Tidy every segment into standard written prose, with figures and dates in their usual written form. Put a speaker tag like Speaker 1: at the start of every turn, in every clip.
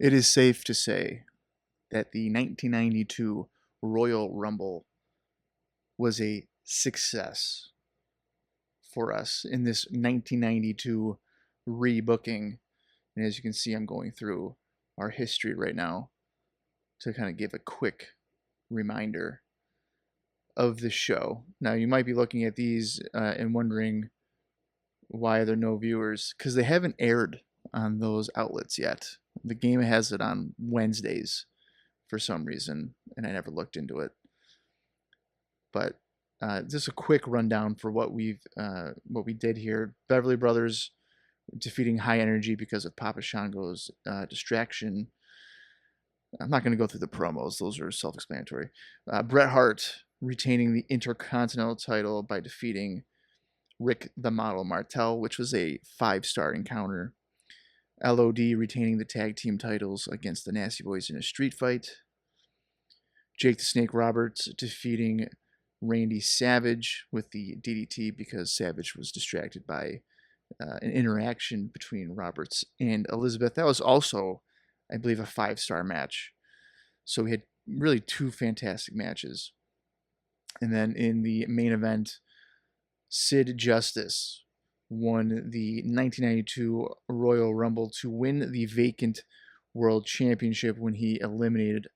Speaker 1: It is safe to say that the 1992 Royal Rumble was a success for us in this 1992 rebooking. And as you can see, I'm going through our history right now to kind of give a quick reminder of the show. Now, you might be looking at these and wondering why are there no viewers? Because they haven't aired on those outlets yet. The game has it on Wednesdays for some reason, and I never looked into it. But just a quick rundown for what we did here. Beverly Brothers defeating High Energy because of Papa Shango's distraction. I'm not going to go through the promos; those are self-explanatory. Bret Hart retaining the Intercontinental title by defeating Rick the Model Martel, which was a 5-star encounter. LOD retaining the tag team titles against the Nasty Boys in a street fight. Jake the Snake Roberts defeating Randy Savage with the DDT because Savage was distracted by an interaction between Roberts and Elizabeth. That was also, I believe, a 5-star match. So we had really 2 fantastic matches. And then in the main event, Sid Justice won the 1992 Royal Rumble to win the vacant World Championship when he eliminated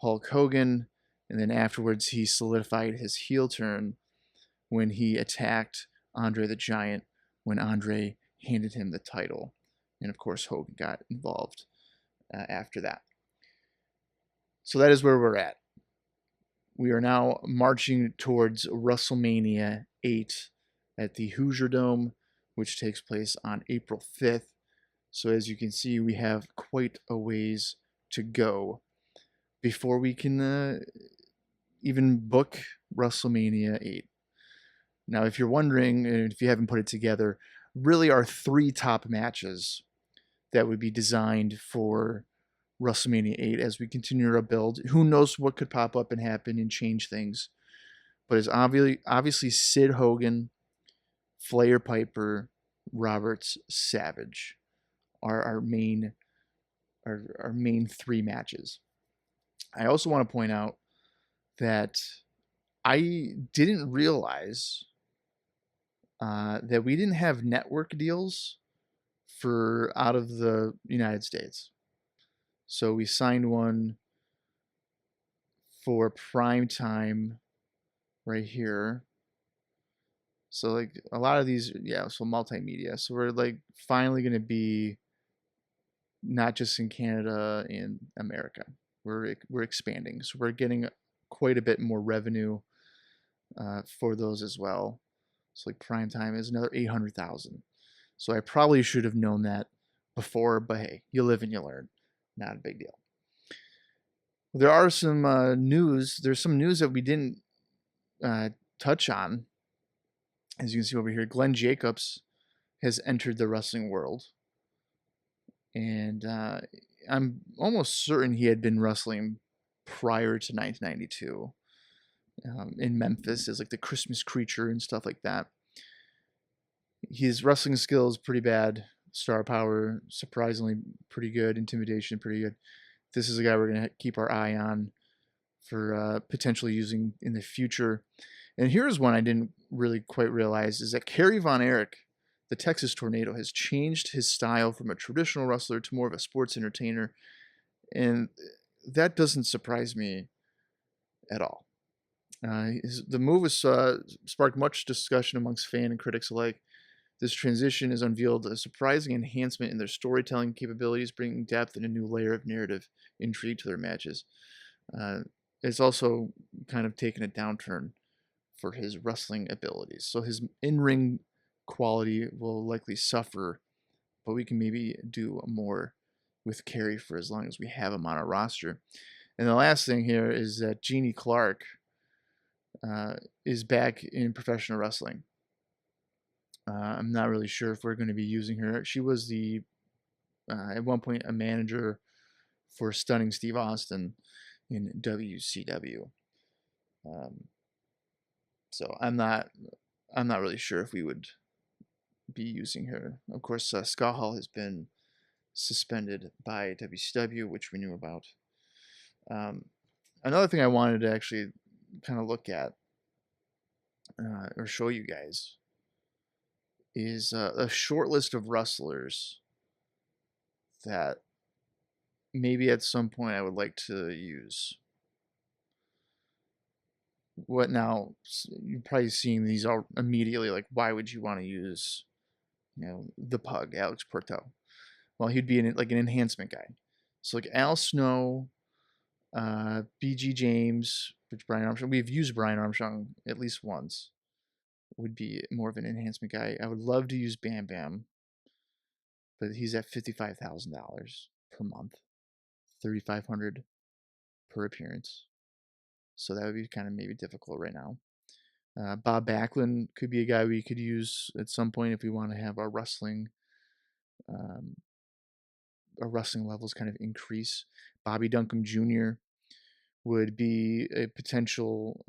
Speaker 1: Hulk Hogan, and then afterwards he solidified his heel turn when he attacked Andre the Giant when Andre handed him the title. And of course, Hogan got involved after that. So that is where we're at. We are now marching towards WrestleMania 8 at the Hoosier Dome, which takes place on April 5th. So as you can see, we have quite a ways to go before we can even book WrestleMania 8. Now, if you're wondering, and if you haven't put it together, really our 3 top matches that would be designed for WrestleMania 8 as we continue our build. Who knows what could pop up and happen and change things. But it's obviously Sid Hogan, Flair Piper, Roberts, Savage are our main 3 matches. I also want to point out that I didn't realize that we didn't have network deals for out of the United States. So we signed one for prime time right here. So like a lot of these, yeah, so multimedia. So we're like finally going to be not just in Canada and America. We're expanding. So we're getting quite a bit more revenue for those as well. So like prime time is another 800,000. So I probably should have known that before, but hey, you live and you learn. Not a big deal. There are some news. There's some news that we didn't touch on. As you can see over here, Glenn Jacobs has entered the wrestling world. And I'm almost certain he had been wrestling prior to 1992 in Memphis as like the Christmas Creature and stuff like that. His wrestling skill is pretty bad. Star power, surprisingly pretty good. Intimidation, pretty good. This is a guy we're going to keep our eye on for potentially using in the future. And here's one I didn't really quite realize is that Kerry Von Erich, the Texas Tornado, has changed his style from a traditional wrestler to more of a sports entertainer. And that doesn't surprise me at all. The move has sparked much discussion amongst fan and critics alike. This transition has unveiled a surprising enhancement in their storytelling capabilities, bringing depth and a new layer of narrative intrigue to their matches. It's also kind of taken a downturn for his wrestling abilities. So his in-ring quality will likely suffer, but we can maybe do more with Kerry for as long as we have him on our roster. And the last thing here is that Jeannie Clark is back in professional wrestling. I'm not really sure if we're going to be using her. She was the at one point a manager for Stunning Steve Austin in WCW. So I'm not really sure if we would be using her. Of course, Scott Hall has been suspended by WCW, which we knew about. Um, Another thing I wanted to actually kind of look at or show you guys is a short list of wrestlers that maybe at some point I would like to use. What now? You're probably seeing these all immediately. Like, why would you want to use, the Pug, Alex Porto? Well, he'd be like an enhancement guy. So like Al Snow, BG James, which Brian Armstrong. We've used Brian Armstrong at least once. Would be more of an enhancement guy. I would love to use Bam Bam, but he's at $55,000 per month, 3,500 per appearance. So that would be kind of maybe difficult right now. Bob Backlund could be a guy we could use at some point if we want to have um, our wrestling levels kind of increase. Bobby Duncombe Jr. would be a potential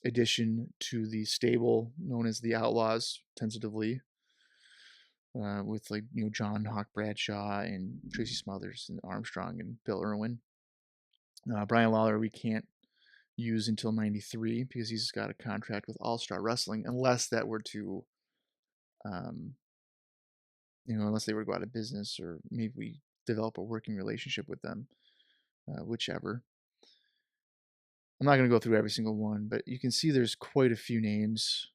Speaker 1: addition to the stable known as the Outlaws, tentatively, with like John Hawk Bradshaw and Tracy Smothers and Armstrong and Bill Irwin. Brian Lawler we can't use until 93 because he's got a contract with All Star Wrestling, unless that were to, um, unless they were to go out of business, or maybe we develop a working relationship with them, whichever. I'm not going to go through every single one, but you can see there's quite a few names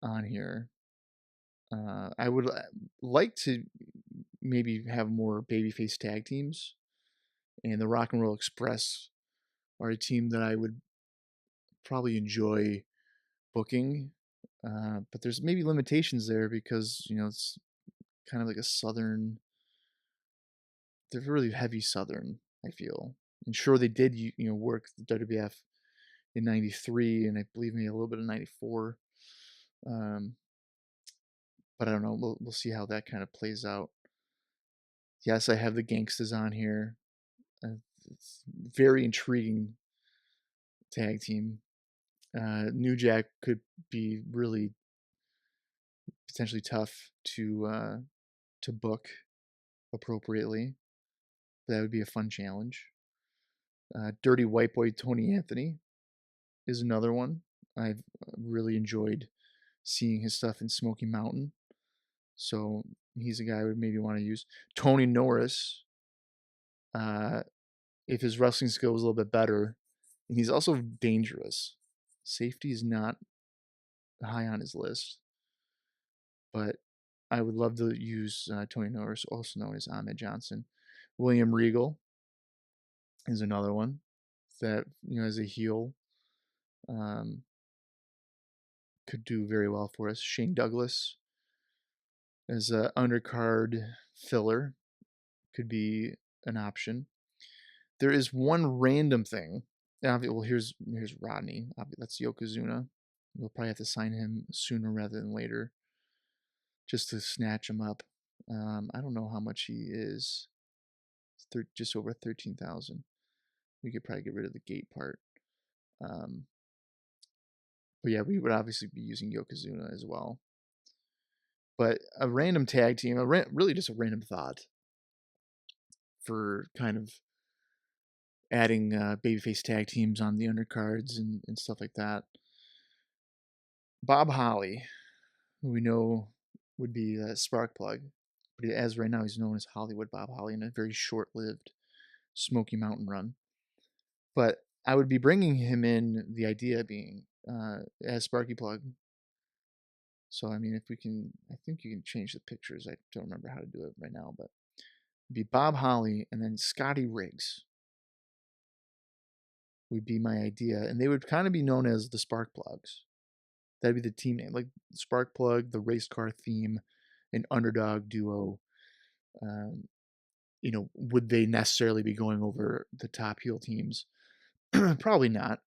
Speaker 1: on here. I would like to maybe have more babyface tag teams, and the Rock and Roll Express are a team that I would probably enjoy booking. But there's maybe limitations there because it's kind of like a southern. They're really heavy southern, I feel. And sure, they did work the WWF in '93, and I believe maybe a little bit of '94. Um, but I don't know. We'll see how that kind of plays out. Yes, I have the Gangstas on here. It's very intriguing tag team. New Jack could be really potentially tough to book appropriately. That would be a fun challenge. Dirty White Boy Tony Anthony is another one. I've really enjoyed seeing his stuff in Smoky Mountain, so he's a guy I would maybe want to use. Tony Norris, uh, if his wrestling skill was a little bit better, and he's also dangerous. Safety is not high on his list, but I would love to use Tony Norris, also known as Ahmed Johnson. William Regal is another one that as a heel um, could do very well for us. Shane Douglas as a undercard filler could be an option. There is one random thing. Well, here's Rodney. That's Yokozuna. We'll probably have to sign him sooner rather than later, just to snatch him up. I don't know how much he is. Just over 13,000. We could probably get rid of the gate part. But yeah, we would obviously be using Yokozuna as well. But a random tag team, really just a random thought for kind of adding babyface tag teams on the undercards and stuff like that. Bob Holly, who we know would be a spark plug, but as right now he's known as Hollywood Bob Holly in a very short-lived Smoky Mountain run. But I would be bringing him in, the idea being as Sparky Plug. So I mean, if we can, I think you can change the pictures. I don't remember how to do it right now, but it'd be Bob Holly and then Scotty Riggs would be my idea, and they would kind of be known as the Spark Plugs. That'd be the team name, like Spark Plug, the race car theme, an underdog duo. Would they necessarily be going over the top heel teams? Probably not,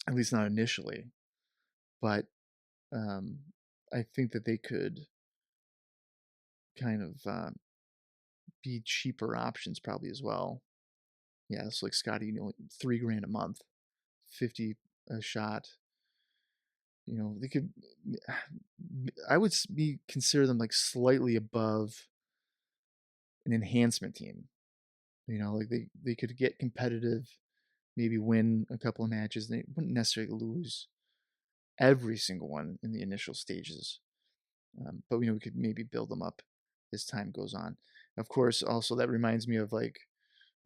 Speaker 1: at least not initially. But I think that they could kind of be cheaper options probably as well. Yeah, it's like Scotty, $3,000 a month, 50 a shot. They could. I would consider them like slightly above an enhancement team. You know, like they could get competitive, maybe win a couple of matches. They wouldn't necessarily lose every single one in the initial stages, but we could maybe build them up as time goes on. Of course, also that reminds me of like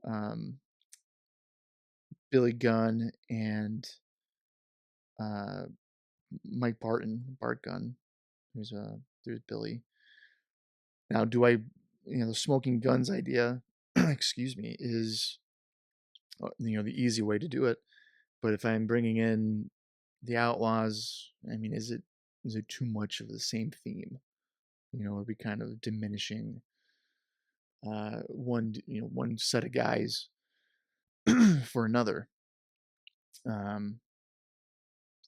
Speaker 1: um, Billy Gunn and uh, Mike Barton, Bart Gunn. There's Billy. Now, do I, the smoking guns idea, excuse me, is the easy way to do it. But if I'm bringing in the Outlaws, I mean, is it too much of the same theme? Are we kind of diminishing one set of guys for another?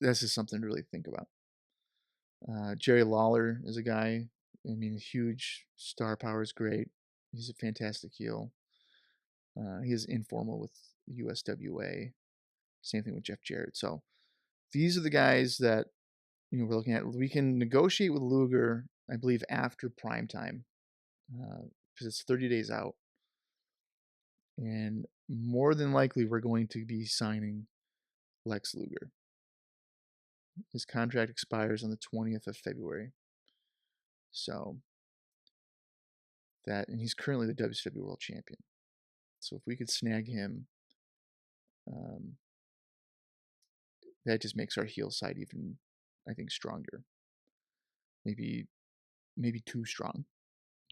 Speaker 1: This is something to really think about. Jerry Lawler is a guy. I mean, huge star power is great. He's a fantastic heel. He is informal with USWA. Same thing with Jeff Jarrett. So these are the guys that we're looking at. We can negotiate with Luger, I believe, after prime time, because it's 30 days out, and more than likely we're going to be signing Lex Luger. His contract expires on the 20th of February. So and he's currently the WCW World Champion. So if we could snag him, that just makes our heel side even, I think, stronger. Maybe too strong.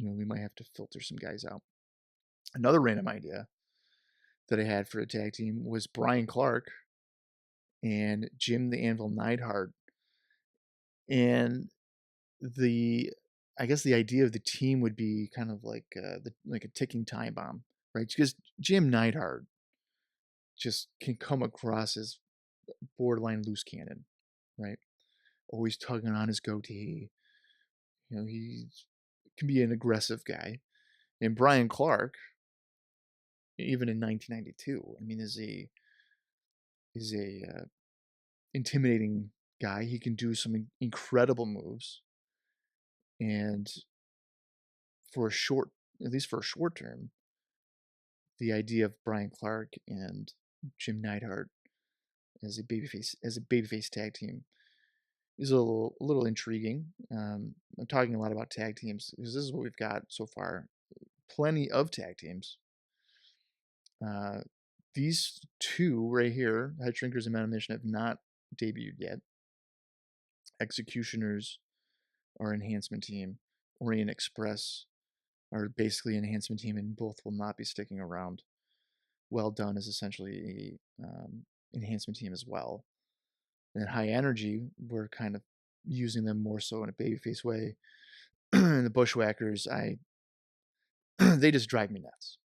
Speaker 1: We might have to filter some guys out. Another random idea that I had for a tag team was Brian Clark and Jim the Anvil Neidhart. And I guess the idea of the team would be kind of like a ticking time bomb, right? Because Jim Neidhart just can come across as borderline loose cannon, right? Always tugging on his goatee. He can be an aggressive guy. And Brian Clark, even in 1992, I mean, is a intimidating guy. He can do some incredible moves, and at least for a short term, the idea of Brian Clark and Jim Neidhart as a babyface tag team is a little intriguing. I'm talking a lot about tag teams because this is what we've got so far. Plenty of tag teams. These two right here, Head Shrinkers and Man on Mission, have not debuted yet. Executioners, our enhancement team, Orient Express, are basically an enhancement team, and both will not be sticking around. Well Done is essentially a enhancement team as well. And High Energy, we're kind of using them more so in a babyface way. And the Bushwhackers, they just drive me nuts.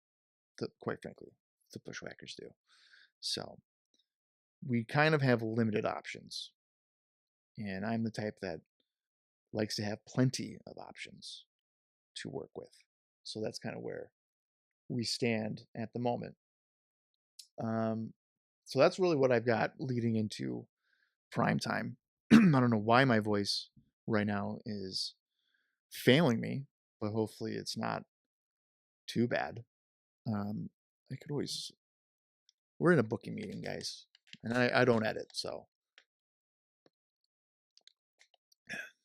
Speaker 1: Quite frankly, the Bushwhackers do. So we kind of have limited options, and I'm the type that likes to have plenty of options to work with. So that's kind of where we stand at the moment. So that's really what I've got leading into prime time. I don't know why my voice right now is failing me, but hopefully it's not too bad. I could always. We're in a booking meeting, guys, and I don't edit, so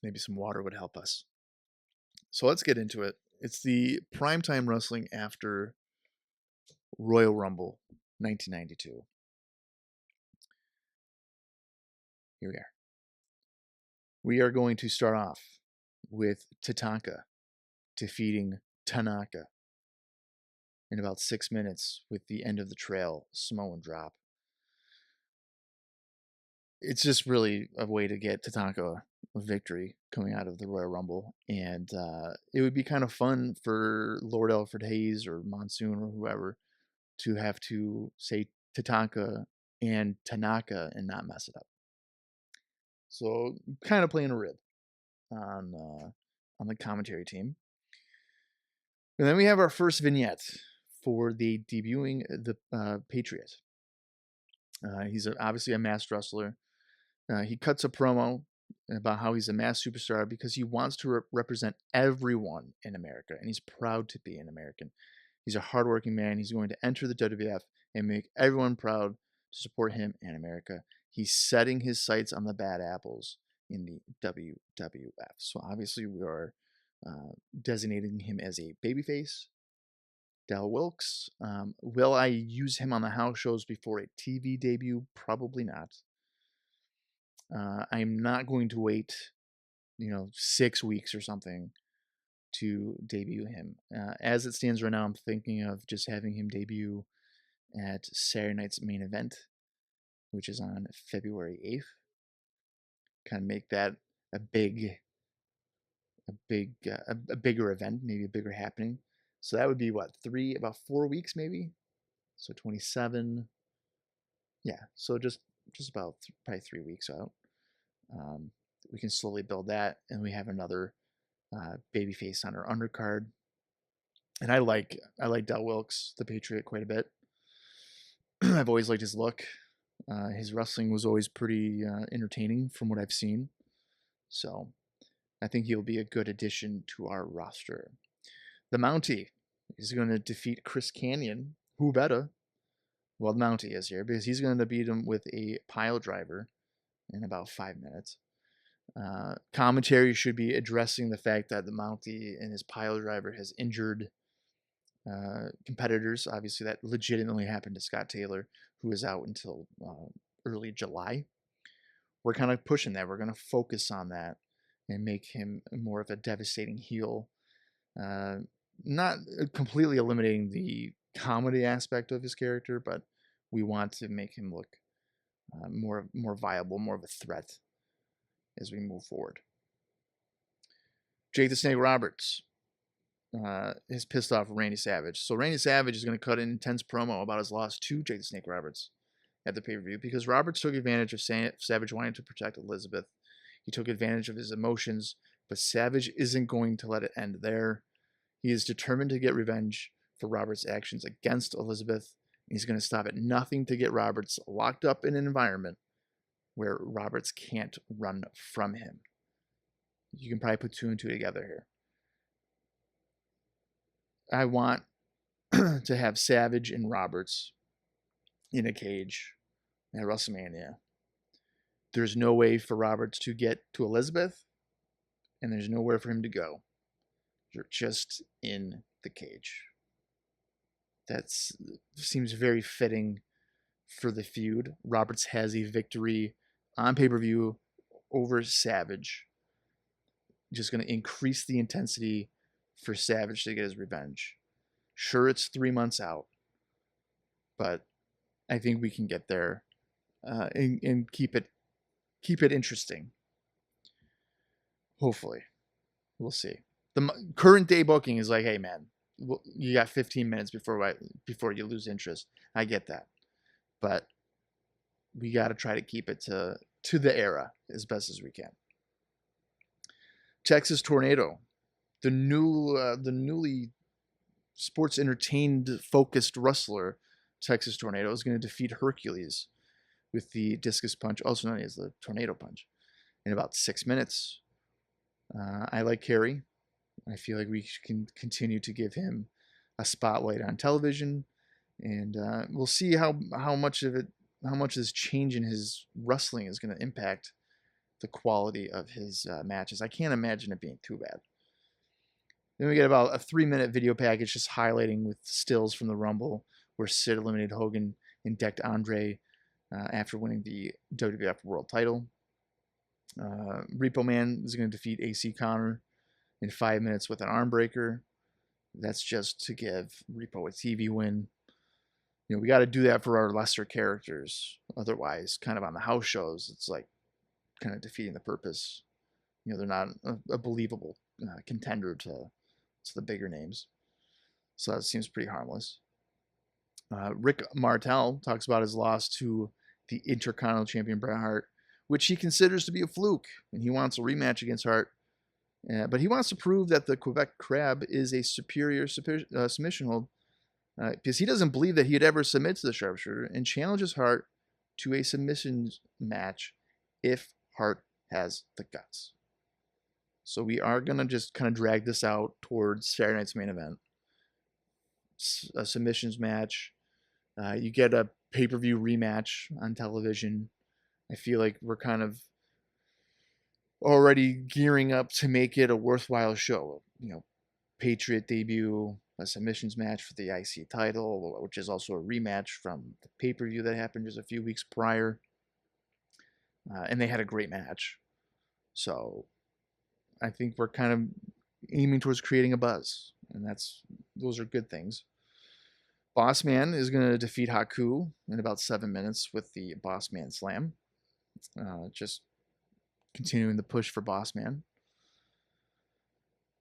Speaker 1: maybe some water would help us. So let's get into it. It's the primetime wrestling after Royal Rumble 1992. Here we are. We are going to start off with Tatanka defeating Tanaka in about 6 minutes with the end of the trail Samoan drop. It's just really a way to get Tatanka a victory coming out of the Royal Rumble, and it would be kind of fun for Lord Alfred Hayes or Monsoon or whoever to have to say Tatanka and Tanaka and not mess it up. So kind of playing a rib on the commentary team. And then we have our first vignette for the debuting the Patriot. He's obviously a masked wrestler. He cuts a promo about how he's a mass superstar because he wants to represent everyone in America, and he's proud to be an American. He's a hardworking man. He's going to enter the WWF and make everyone proud to support him and America. He's setting his sights on the bad apples in the WWF. So obviously we are designating him as a babyface. Del Wilkes. Will I use him on the house shows before a TV debut? Probably not. I'm not going to wait, 6 weeks or something to debut him. As it stands right now, I'm thinking of just having him debut at Saturday night's main event, which is on February 8th. Kind of make that a bigger event, maybe a bigger happening. So that would be about 4 weeks maybe. So 27. Yeah, so just about probably 3 weeks out. We can slowly build that, and we have another babyface on our undercard. And I like Del Wilkes, the Patriot, quite a bit. I've always liked his look. His wrestling was always pretty entertaining from what I've seen. So I think he'll be a good addition to our roster. The Mountie is going to defeat Chris Kanyon. Who better? Well, the Mountie is here because he's going to beat him with a pile driver in about 5 minutes. Commentary should be addressing the fact that the Mountie and his pile driver has injured competitors. Obviously, that legitimately happened to Scott Taylor, who is out until early July. We're kind of pushing that. We're going to focus on that and make him more of a devastating heel. Not completely eliminating the comedy aspect of his character, but we want to make him look more viable, more of a threat as we move forward. Jake the Snake Roberts is pissed off Randy Savage. So Randy Savage is going to cut an intense promo about his loss to Jake the Snake Roberts at the pay-per-view because Roberts took advantage of Savage wanting to protect Elizabeth. He took advantage of his emotions, but Savage isn't going to let it end there. He is determined to get revenge for Roberts' actions against Elizabeth. He's going to stop at nothing to get Roberts locked up in an environment where Roberts can't run from him. You can probably put 2 and 2 together here. I want to have Savage and Roberts in a cage at WrestleMania. There's no way for Roberts to get to Elizabeth, and there's nowhere for him to go. You're just in the cage. That seems very fitting for the feud. Roberts has a victory on pay-per-view over Savage. Just going to increase the intensity for Savage to get his revenge. Sure, it's 3 months out, but I think we can get there and keep it interesting. Hopefully, we'll see. The current day booking is like, hey man, you got 15 minutes before you lose interest. I get that, but we got to try to keep it to the era as best as we can. Texas Tornado, the newly sports entertained focused wrestler, Texas Tornado, is going to defeat Hercules with the discus punch, also known as the tornado punch, in about 6 minutes. I like Kerry. I feel like we can continue to give him a spotlight on television, and we'll see how much of this change in his wrestling is going to impact the quality of his matches. I can't imagine it being too bad. Then we get about a 3-minute video package just highlighting with stills from the Rumble where Sid eliminated Hogan and decked Andre after winning the WWF World Title. Repo Man is going to defeat AC Connor in 5 minutes with an arm breaker. That's just to give Repo a TV win. We got to do that for our lesser characters. Otherwise, kind of on the house shows, it's like kind of defeating the purpose. They're not a believable contender to the bigger names. So that seems pretty harmless. Rick Martel talks about his loss to the Intercontinental Champion Bret Hart, which he considers to be a fluke, and he wants a rematch against Hart. But he wants to prove that the Quebec Crab is a superior submission hold because he doesn't believe that he'd ever submit to the Sharpshooter, and challenges Hart to a submission match if Hart has the guts. So we are going to just kind of drag this out towards Saturday night's main event. A submissions match. You get a pay-per-view rematch on television. I feel like we're kind of already gearing up to make it a worthwhile show. Patriot debut, a submissions match for the IC title, which is also a rematch from the pay-per-view that happened just a few weeks prior. And they had a great match. So I think we're kind of aiming towards creating a buzz, and those are good things. Boss Man is going to defeat Haku in about 7 minutes with the Boss Man Slam. Just continuing the push for Boss Man.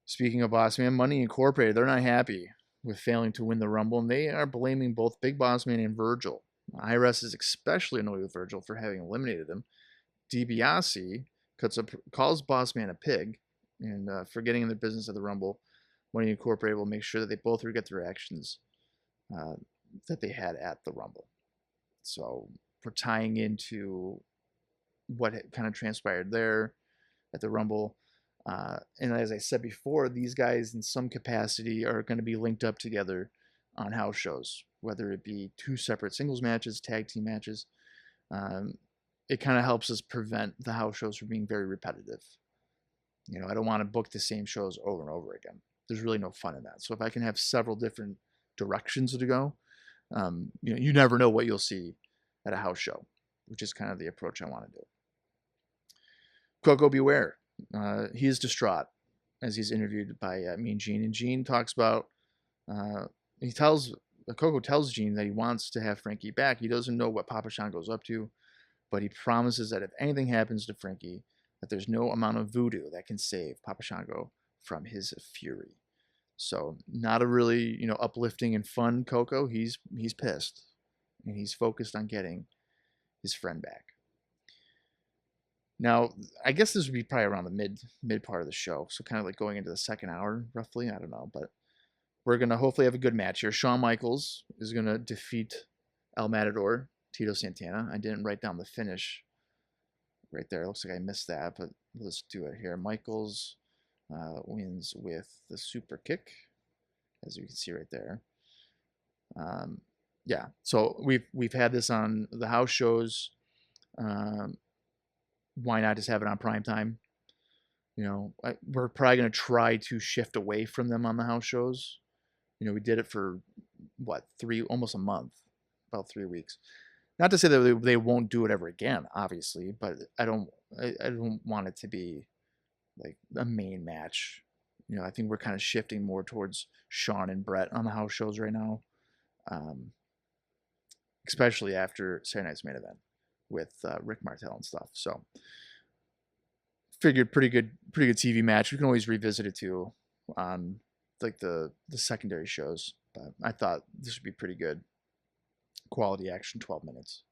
Speaker 1: Speaking of Boss Man, Money Incorporated, they're not happy with failing to win the Rumble, and they are blaming both Big Boss Man and Virgil. IRS is especially annoyed with Virgil for having eliminated him. DiBiase calls Boss Man a pig, and for getting in the business of the Rumble, Money Incorporated will make sure that they both forget their actions that they had at the Rumble. So we're tying into what kind of transpired there at the Rumble. And as I said before, these guys in some capacity are going to be linked up together on house shows, whether it be 2 separate singles matches, tag team matches. It kind of helps us prevent the house shows from being very repetitive. I don't want to book the same shows over and over again. There's really no fun in that. So if I can have several different directions to go, you never know what you'll see at a house show, which is kind of the approach I want to do. Coco Beware. He is distraught as he's interviewed by Mean Gene, and Gene talks about Coco tells Gene that he wants to have Frankie back. He doesn't know what Papa Shango's up to, but he promises that if anything happens to Frankie, that there's no amount of voodoo that can save Papa Shango from his fury. So not a really uplifting and fun Coco. He's pissed, and he's focused on getting his friend back. Now, I guess this would be probably around the mid part of the show, so kind of like going into the second hour, roughly. I don't know, but we're going to hopefully have a good match here. Shawn Michaels is going to defeat El Matador, Tito Santana. I didn't write down the finish right there. It looks like I missed that, but let's do it here. Michaels wins with the super kick, as you can see right there. Yeah, so we've had this on the house shows. Why not just have it on prime time? We're probably going to try to shift away from them on the house shows. We did it for almost a month, about 3 weeks. Not to say that they won't do it ever again, obviously, but I don't want it to be like a main match. I think we're kind of shifting more towards Shawn and Brett on the house shows right now, especially after Saturday night's main event with Rick Martel and stuff. So figured pretty good TV match. We can always revisit it too on like the secondary shows, but I thought this would be pretty good quality action. 12 minutes.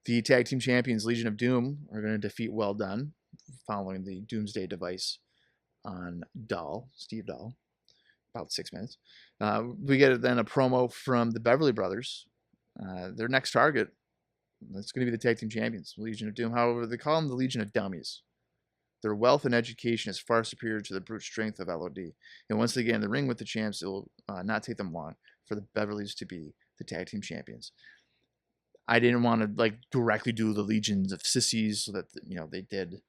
Speaker 1: The tag team champions Legion of Doom are going to defeat Well Done following the Doomsday device on Steve Dahl, about 6 minutes. We get then a promo from the Beverly Brothers. Their next target, that's going to be the tag team champions, Legion of Doom. However, they call them the Legion of Dummies. Their wealth and education is far superior to the brute strength of LOD. And once they get in the ring with the champs, it will not take them long for the Beverlys to be the tag team champions. I didn't want to directly do the Legions of Sissies so that they did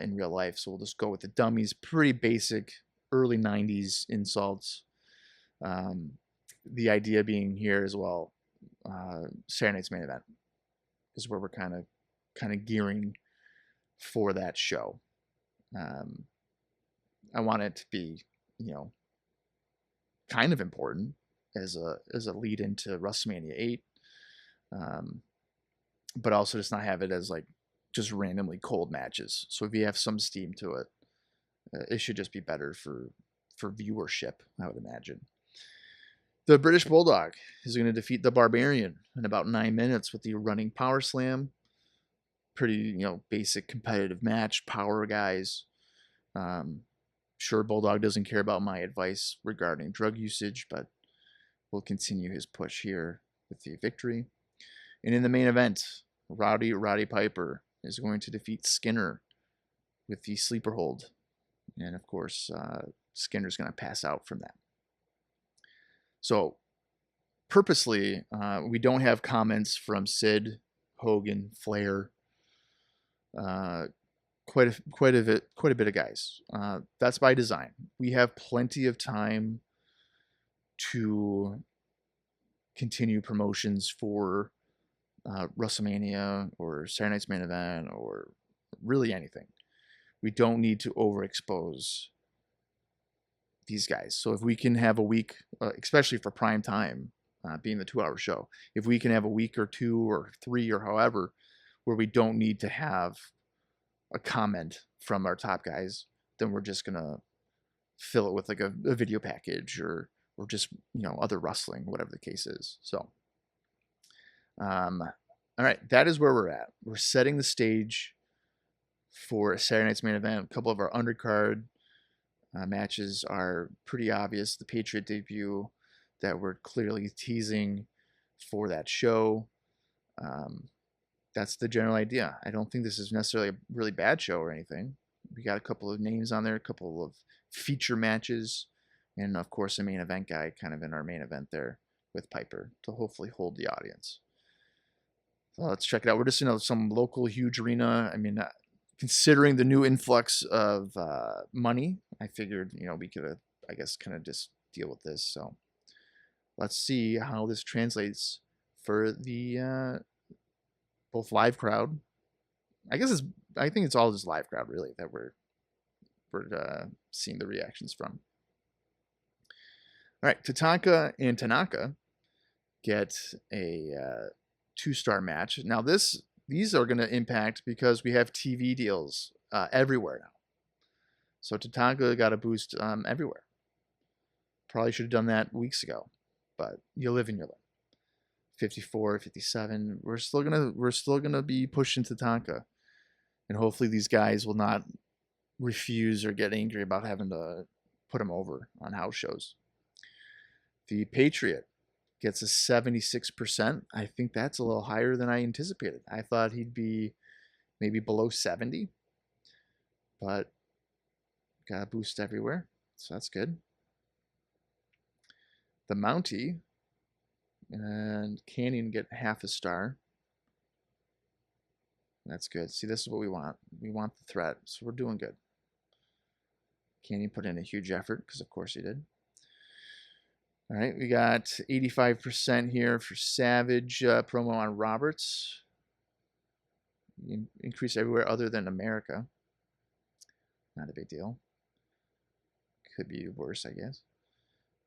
Speaker 1: in real life. So we'll just go with the Dummies. Pretty basic early 90s insults. The idea being here as well, Saturday night's main event is where we're kind of gearing for that show. I want it to be, kind of important as a lead into WrestleMania 8, but also just not have it as just randomly cold matches. So if you have some steam to it, it should just be better for viewership, I would imagine. The British Bulldog is going to defeat the Barbarian in about 9 minutes with the running power slam. Pretty, basic competitive match. Power guys. Sure, Bulldog doesn't care about my advice regarding drug usage, but will continue his push here with the victory. And in the main event, Roddy Piper is going to defeat Skinner with the sleeper hold. And of course, Skinner's going to pass out from that. So purposely, we don't have comments from Sid, Hogan, Flair, quite a bit of guys. That's by design. We have plenty of time to continue promotions for WrestleMania or Saturday Night's Main Event or really anything. We don't need to overexpose these guys. So if we can have a week, especially for prime time, being the 2-hour show, if we can have a week or 2 or 3 or however, where we don't need to have a comment from our top guys, then we're just gonna fill it with like a video package or just, you know, other wrestling, whatever the case is. So, all right, that is where we're at. We're setting the stage for a Saturday Night's Main Event. A couple of our undercard matches are pretty obvious. The Patriot debut that we're clearly teasing for that show. That's the general idea. I don't think this is necessarily a really bad show or anything. We got a couple of names on there, a couple of feature matches, and of course a main event guy kind of in our main event there with Piper to hopefully hold the audience. So let's check it out. We're just in some local huge arena. I mean, considering the new influx of money, I figured, you know, we could, I guess, kind of just deal with this. So let's see how this translates for the both live crowd. I think it's all just live crowd really that we're seeing the reactions from. All right, Tatanka and Tanaka get a 2-star match. Now these are going to impact because we have TV deals everywhere now. So Tatanka got a boost everywhere. Probably should have done that weeks ago, but you live and you learn. 54, 57. We're still gonna be pushing Tatanka, and hopefully these guys will not refuse or get angry about having to put him over on house shows. The Patriot gets a 76%. I think that's a little higher than I anticipated. I thought he'd be maybe below 70, but got a boost everywhere, so that's good. The Mountie and Canyon get half a star. That's good. See, this is what we want. We want the threat, so we're doing good. Canyon put in a huge effort, because of course he did. All right, we got 85% here for Savage promo on Roberts. Increase everywhere other than America. Not a big deal. Could be worse, I guess.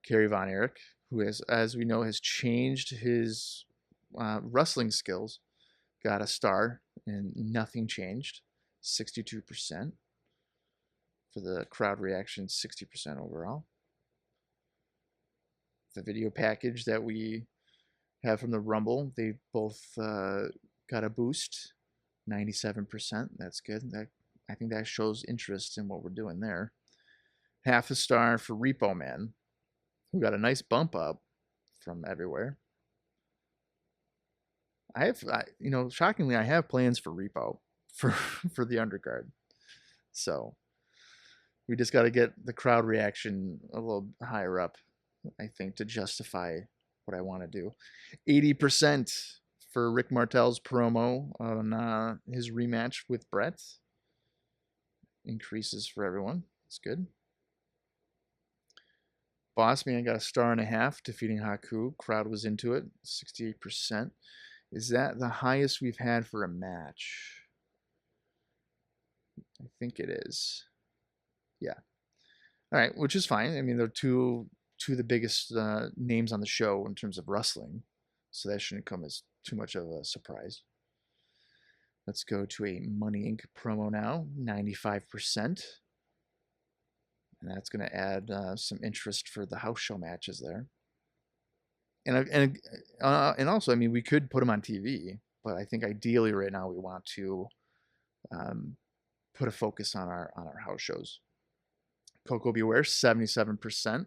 Speaker 1: Kerry Von Erich, who has, as we know, has changed his wrestling skills, got a star, and nothing changed. 62%. For the crowd reaction, 60% overall. The video package that we have from the Rumble, they both got a boost, 97%. That's good. I think that shows interest in what we're doing there. Half a star for Repo Man, who got a nice bump up from everywhere. Shockingly, I have plans for Repo for the undercard. So we just got to get the crowd reaction a little higher up, I think, to justify what I want to do. 80% for Rick Martel's promo on his rematch with Brett. Increases for everyone. That's good. Boss Man got a 1.5 defeating Haku. Crowd was into it. 68%. Is that the highest we've had for a match? I think it is. Yeah. All right, which is fine. I mean, they're two of the biggest names on the show in terms of wrestling, so that shouldn't come as too much of a surprise. Let's go to a Money Inc. promo now, 95%. And that's going to add some interest for the house show matches there. And also, I mean, we could put them on TV, but I think ideally right now we want to put a focus on our house shows. Coco Beware, 77%.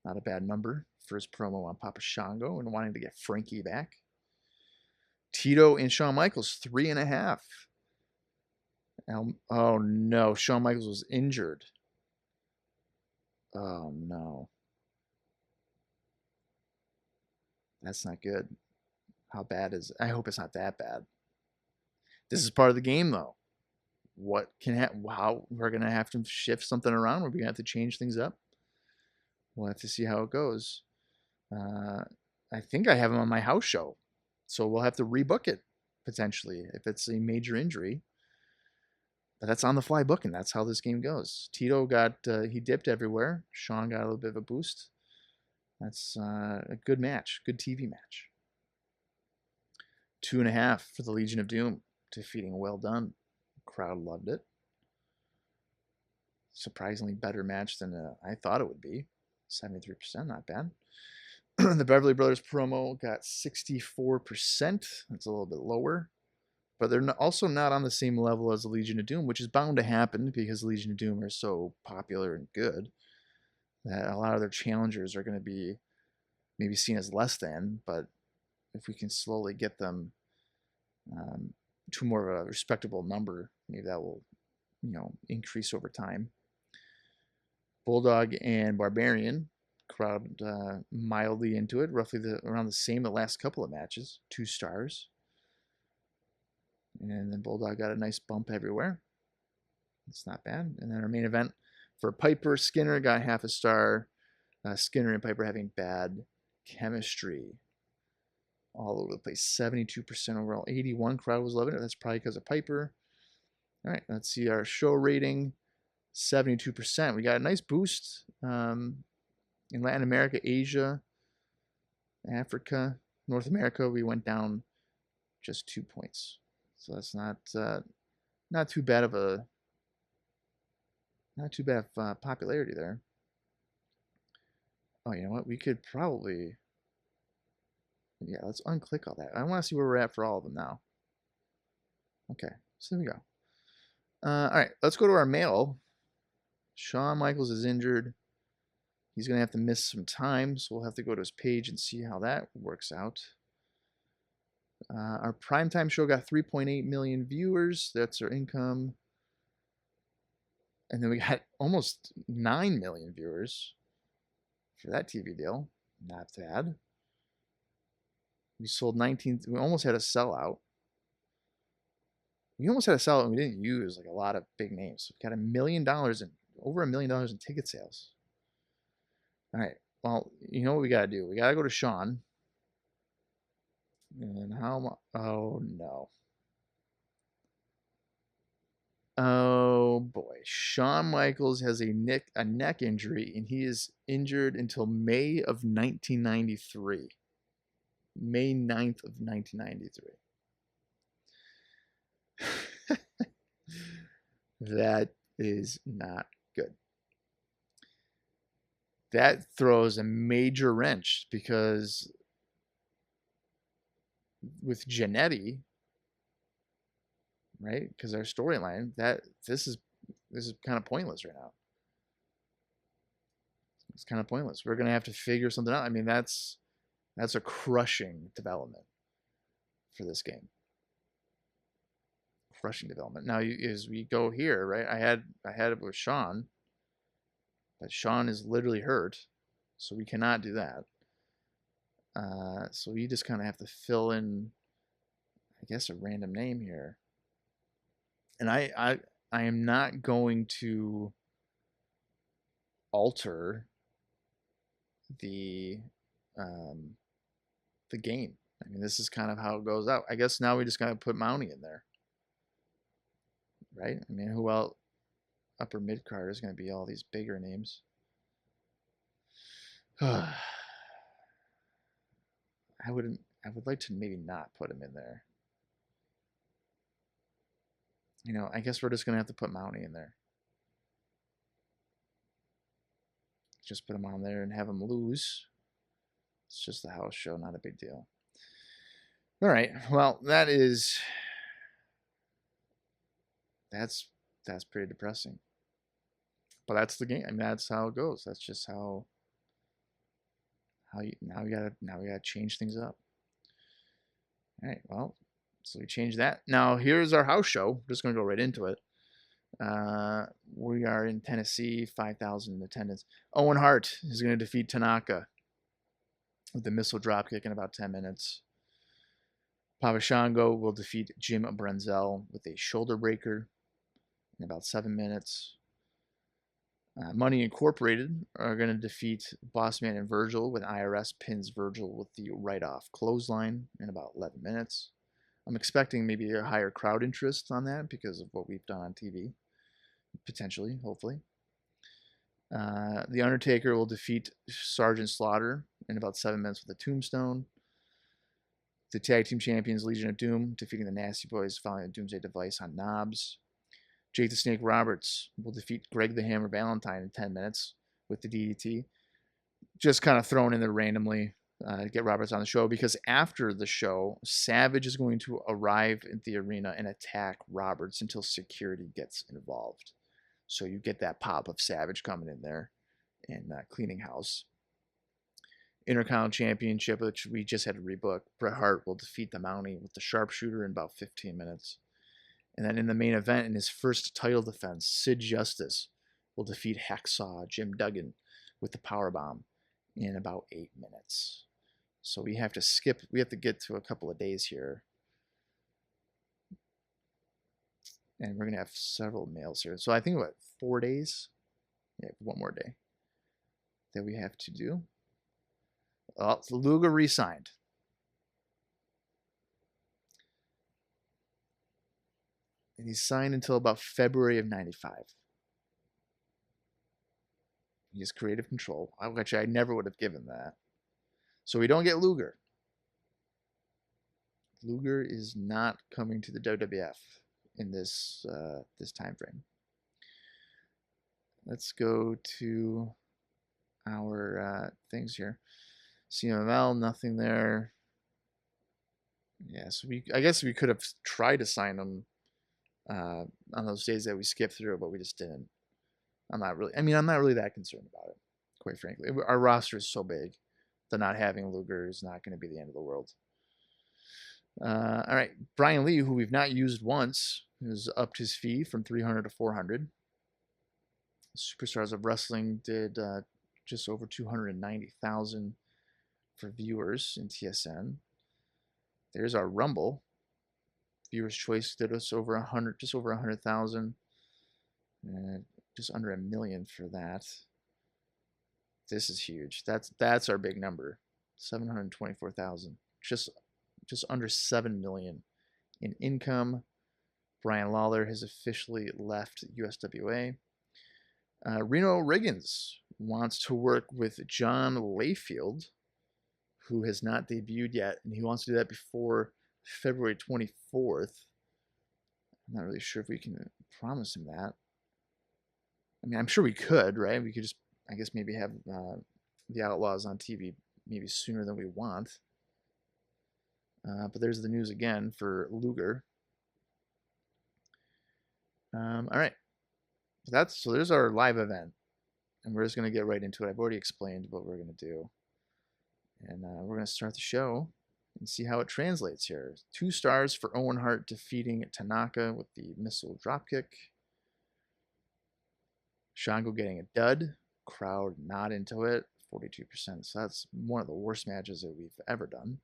Speaker 1: Not a bad number for his promo on Papa Shango and wanting to get Frankie back. Tito and Shawn Michaels, 3.5. Oh no, Shawn Michaels was injured. Oh no, that's not good. How bad is? I hope it's not that bad. This is part of the game, though. What can happen? How we're gonna have to shift something around. We're gonna have to change things up. We'll have to see how it goes. Uh, I think I have him on my house show, so we'll have to rebook it potentially if it's a major injury. But that's on the fly booking. That's how this game goes. Tito got he dipped everywhere. Sean got a little bit of a boost. That's a good match, good TV match. 2.5 for the Legion of Doom, defeating Well Done. Crowd loved it. Surprisingly better match than I thought it would be. 73%, not bad. The Beverly Brothers promo got 64%. That's a little bit lower. But they're also not on the same level as the Legion of Doom, which is bound to happen because Legion of Doom are so popular and good that a lot of their challengers are going to be maybe seen as less than. But if we can slowly get them to more of a respectable number, maybe that will, increase over time. Bulldog and Barbarian, crowd mildly into it, roughly around the same the last couple of matches, 2 stars. And then Bulldog got a nice bump everywhere. It's not bad. And then our main event for Piper, Skinner got half a star. Skinner and Piper having bad chemistry all over the place. 72% overall. 81 crowd was loving it. That's probably because of Piper. All right, let's see our show rating. 72%. We got a nice boost in Latin America, Asia, Africa, North America. We went down just 2 points. So that's not too bad of popularity there. Oh, you know what? We could probably, yeah, let's unclick all that. I want to see where we're at for all of them now. Okay, so there we go. All right, let's go to our mail. Shawn Michaels is injured. He's going to have to miss some time, so we'll have to go to his page and see how that works out. Our primetime show got 3.8 million viewers. That's our income. And then we got almost 9 million viewers for that TV deal. Not bad. We sold 19. We almost had a sellout. We almost had a sellout and we didn't use like a lot of big names. We got $1 million in over $1 million in ticket sales. All right. Well, you know what we got to do? We got to go to Sean. And how? Oh no. Oh boy. Shawn Michaels has a neck injury, and he is injured until May of 1993. May 9th of 1993. That is not good. That throws a major wrench because with Jannetty, right? Because our storyline, that this is kind of pointless right now. It's kind of pointless. We're gonna have to figure something out. I mean, that's a crushing development for this game. Crushing development. Now, as we go here, right? I had it with Sean, but Sean is literally hurt, so we cannot do that. So you just kind of have to fill in, I guess, a random name here. And I am not going to alter the game. I mean, this is kind of how it goes out. I guess now we just gotta put Mountie in there, right? I mean, who else? Upper mid card is gonna be all these bigger names. I would like to maybe not put him in there. You know, I guess we're just gonna have to put Mountie in there. Just put him on there and have him lose. It's just the house show, not a big deal. All right. Well, that's pretty depressing. But that's the game. I mean, that's how it goes. That's just how you now we gotta change things up. All right. Well, so we changed that. Now here's our house show. I'm just gonna go right into it. We are in Tennessee, 5,000 in attendance. Owen Hart is going to defeat Tanaka with the missile dropkick in about 10 minutes. Papa Shango will defeat Jim Brunzell with a shoulder breaker in about 7 minutes. Money Incorporated are going to defeat Bossman and Virgil when IRS pins Virgil with the right-off clothesline in about 11 minutes. I'm expecting maybe a higher crowd interest on that because of what we've done on TV. Potentially, hopefully. The Undertaker will defeat Sergeant Slaughter in about 7 minutes with a tombstone. The Tag Team Champions, Legion of Doom, defeating the Nasty Boys following a Doomsday Device on Knobs. Jake the Snake Roberts will defeat Greg the Hammer Valentine in 10 minutes with the DDT. Just kind of thrown in there randomly to get Roberts on the show, because after the show, Savage is going to arrive in the arena and attack Roberts until security gets involved. So you get that pop of Savage coming in there and cleaning house. Intercontinental Championship, which we just had to rebook. Bret Hart will defeat the Mountie with the sharpshooter in about 15 minutes. And then in the main event, in his first title defense, Sid Justice will defeat Hacksaw Jim Duggan with the powerbomb in about 8 minutes. So we have to get to a couple of days here. And we're going to have several males here. So I think, 4 days? Yeah, one more day that we have to do. Oh, Luger re-signed. And he's signed until about February of 95. He has creative control, which I never would have given that. So we don't get Luger. Luger is not coming to the WWF in this time frame. Let's go to our things here. CMLL, nothing there. Yeah, so I guess we could have tried to sign him on those days that we skipped through, but we just didn't. I'm not really that concerned about it, quite frankly. Our roster is so big that not having Luger is not going to be the end of the world. All right, Brian Lee, who we've not used once, has upped his fee from 300 to 400. Superstars of Wrestling did just over 290,000 for viewers in TSN. There's our Rumble. Viewers' Choice did us over 100, just over 100,000, just under 1 million for that. This is huge. That's our big number, 724,000. Just under 7 million in income. Brian Lawler has officially left USWA. Reno Riggins wants to work with John Layfield, who has not debuted yet, and he wants to do that before February 24th. I'm not really sure if we can promise him that. I mean, I'm sure we could, right? We could just, I guess, maybe have the Outlaws on TV maybe sooner than we want. But there's the news again for Luger. All right. So there's our live event. And we're just going to get right into it. I've already explained what we're going to do. And we're going to start the show and see how it translates here. 2 stars for Owen Hart defeating Tanaka with the missile dropkick. Shango getting a dud. Crowd not into it. 42%. So that's one of the worst matches that we've ever done.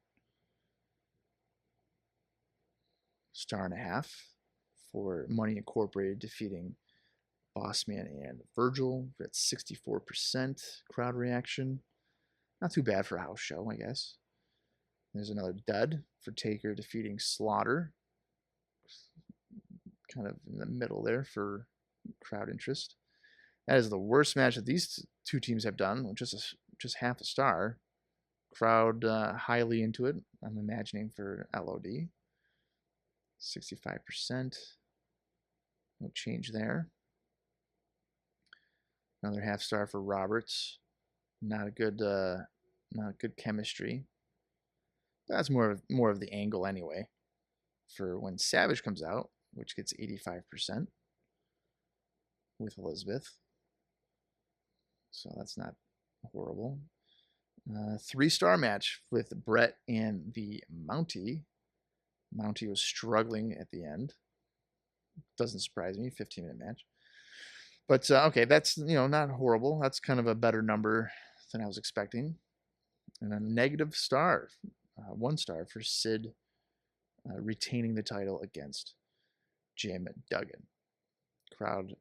Speaker 1: 1.5 stars for Money Incorporated defeating Bossman and Virgil. We're at 64% crowd reaction. Not too bad for a house show, I guess. There's another dud for Taker defeating Slaughter. Kind of in the middle there for crowd interest. That is the worst match that these two teams have done, just 0.5 star. Crowd highly into it, I'm imagining, for LOD. 65%. No change there. Another 0.5 star for Roberts. Not a good chemistry. That's more of the angle anyway. For when Savage comes out, which gets 85% with Elizabeth. So that's not horrible. 3-star match with Brett and the Mountie. Mountie was struggling at the end. Doesn't surprise me, 15-minute match. But okay, that's, not horrible. That's kind of a better number than I was expecting. And a negative star, 1 star for Sid retaining the title against Jim Duggan. Crowd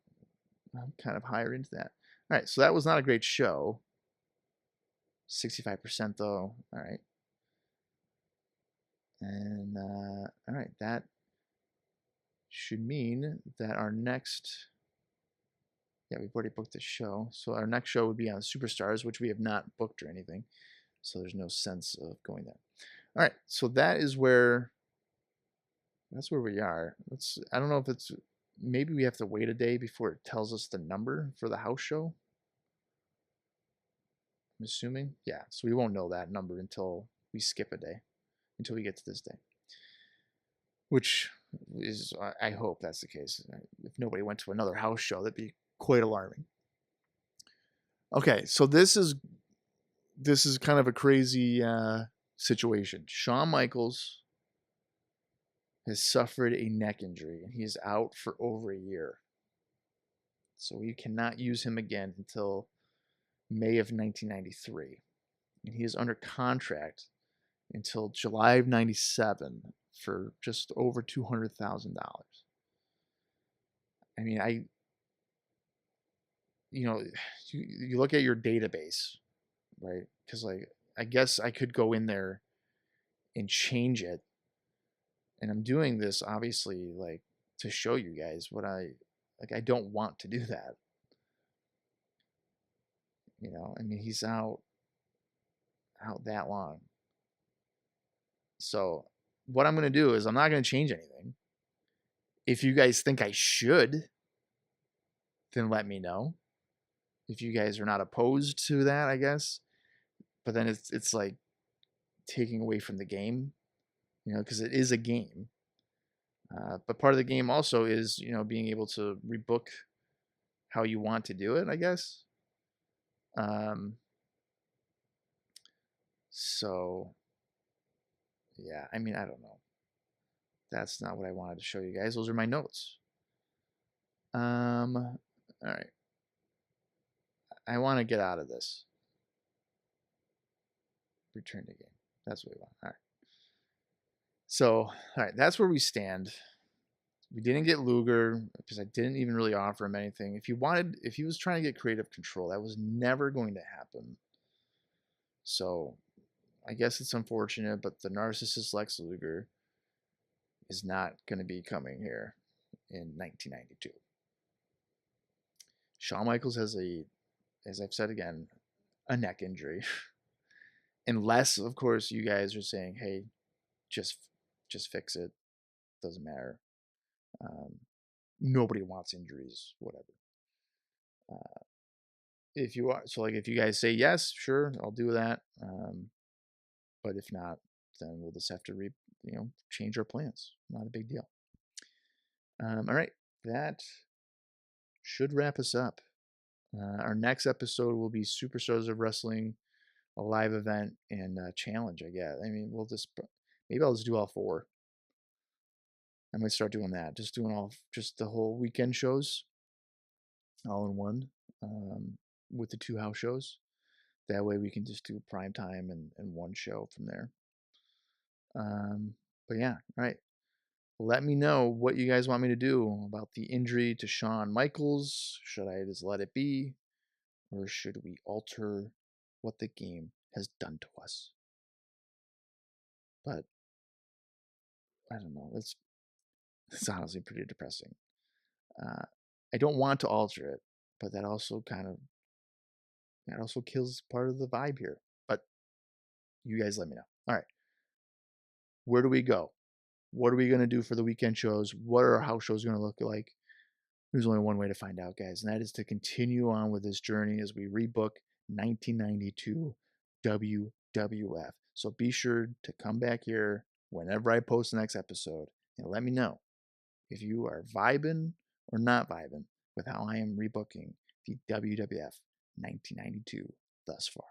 Speaker 1: kind of higher into that. All right, so that was not a great show. 65% though. All right. And all right, that should mean that our next, yeah, we've already booked this show. So our next show would be on Superstars, which we have not booked or anything. So there's no sense of going there. All right, so that's where we are. I don't know if it's, maybe we have to wait a day before it tells us the number for the house show. I'm assuming. Yeah, so we won't know that number until we skip a day, until we get to this day. Which is, I hope that's the case. If nobody went to another house show, that'd be quite alarming. Okay, so this is kind of a crazy situation. Shawn Michaels has suffered a neck injury, and he is out for over a year. So we cannot use him again until May of 1993. And he is under contract until July of 97 for just over $200,000. I mean, you look at your database, right? Because I guess I could go in there and change it. And I'm doing this obviously to show you guys what I don't want to do that. I mean, he's out that long. So what I'm going to do is I'm not going to change anything. If you guys think I should, then let me know. If you guys are not opposed to that, I guess. But then it's like taking away from the game, because it is a game. But part of the game also is, being able to rebook how you want to do it, I guess. So, yeah, I mean, I don't know. That's not what I wanted to show you guys. Those are my notes. All right. I want to get out of this. Return to game. That's what we want. All right. So, all right, that's where we stand. We didn't get Luger because I didn't even really offer him anything. If he was trying to get creative control, that was never going to happen. So, I guess it's unfortunate, but the narcissist Lex Luger is not going to be coming here in 1992. Shawn Michaels has as I've said again, a neck injury. Unless, of course, you guys are saying, hey, just fix it. Doesn't matter. Nobody wants injuries, whatever. If you are, so if you guys say yes, sure, I'll do that. But if not, then we'll just have to change our plans. Not a big deal. All right, that should wrap us up. Our next episode will be Superstars of Wrestling, a live event and challenge, I guess. I mean, maybe I'll just do all 4. I might start doing that. Just doing just the whole weekend shows all in one, with the 2 house shows. That way we can just do prime time and one show from there. But yeah, all right. Let me know what you guys want me to do about the injury to Shawn Michaels. Should I just let it be? Or should we alter what the game has done to us? But I don't know. It's honestly pretty depressing. I don't want to alter it, but that also kills part of the vibe here. But you guys let me know. All right. Where do we go? What are we going to do for the weekend shows? What are our house shows going to look like? There's only one way to find out, guys, and that is to continue on with this journey as we rebook 1992 WWF. So be sure to come back here whenever I post the next episode and let me know if you are vibing or not vibing with how I am rebooking the WWF 1992 thus far.